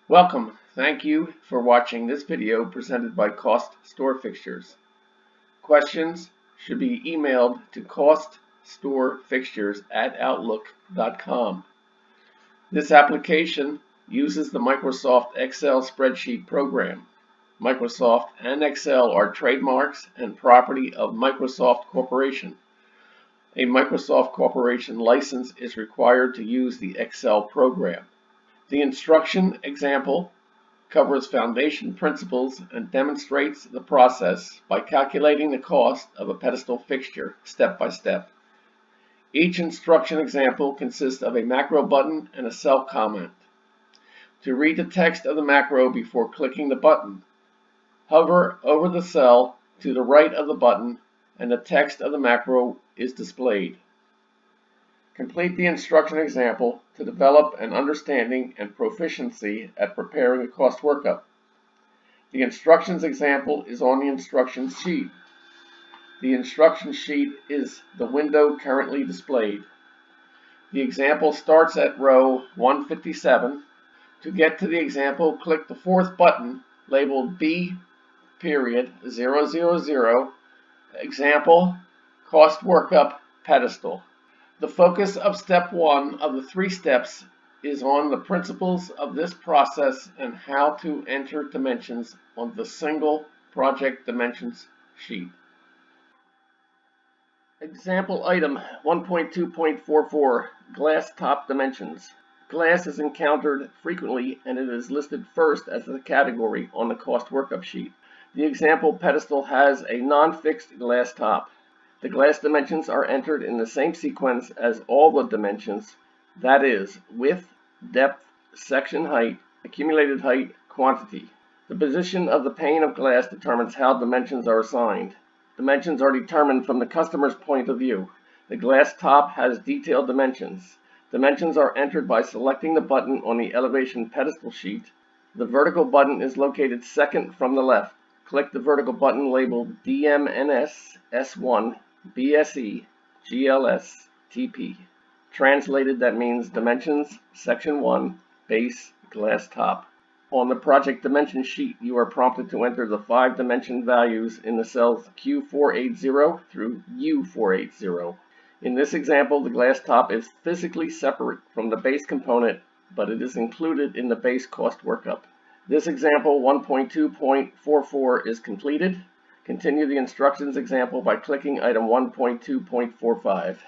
Welcome. Thank you for watching this video presented by CostStoreFixtures. Questions should be emailed to CostStoreFixtures@outlook.com. This application uses the Microsoft Excel spreadsheet program. Microsoft and Excel are trademarks and property of Microsoft Corporation. A Microsoft Corporation license is required to use the Excel program. The instruction example covers foundation principles and demonstrates the process by calculating the cost of a pedestal fixture step by step. Each instruction example consists of a macro button and a cell comment. To read the text of the macro before clicking the button, hover over the cell to the right of the button and the text of the macro is displayed. Complete the instruction example to develop an understanding and proficiency at preparing a cost workup. The instructions example is on the instructions sheet. The instruction sheet is the window currently displayed. The example starts at row 157. To get to the example, click the fourth button labeled B.000 Example Cost Workup Pedestal. The focus of step 1 of the 3 steps is on the principles of this process and how to enter dimensions on the single project dimensions sheet. Example item 1.2.44 Glass top dimensions. Glass is encountered frequently and it is listed first as a category on the cost workup sheet. The example pedestal has a non-fixed glass top. The glass dimensions are entered in the same sequence as all the dimensions, that is, width, depth, section height, accumulated height, quantity. The position of the pane of glass determines how dimensions are assigned. Dimensions are determined from the customer's point of view. The glass top has detailed dimensions. Dimensions are entered by selecting the button on the elevation pedestal sheet. The vertical button is located second from the left. Click the vertical button labeled DMNS S1 BSE GLS TP. Translated, that means dimensions, section 1, base, glass top. On the project dimension sheet, you are prompted to enter the 5 dimension values in the cells Q480 through U480. In this example, the glass top is physically separate from the base component, but it is included in the base cost workup. This example 1.2.44 is completed. Continue the instructions example by clicking item 1.2.45.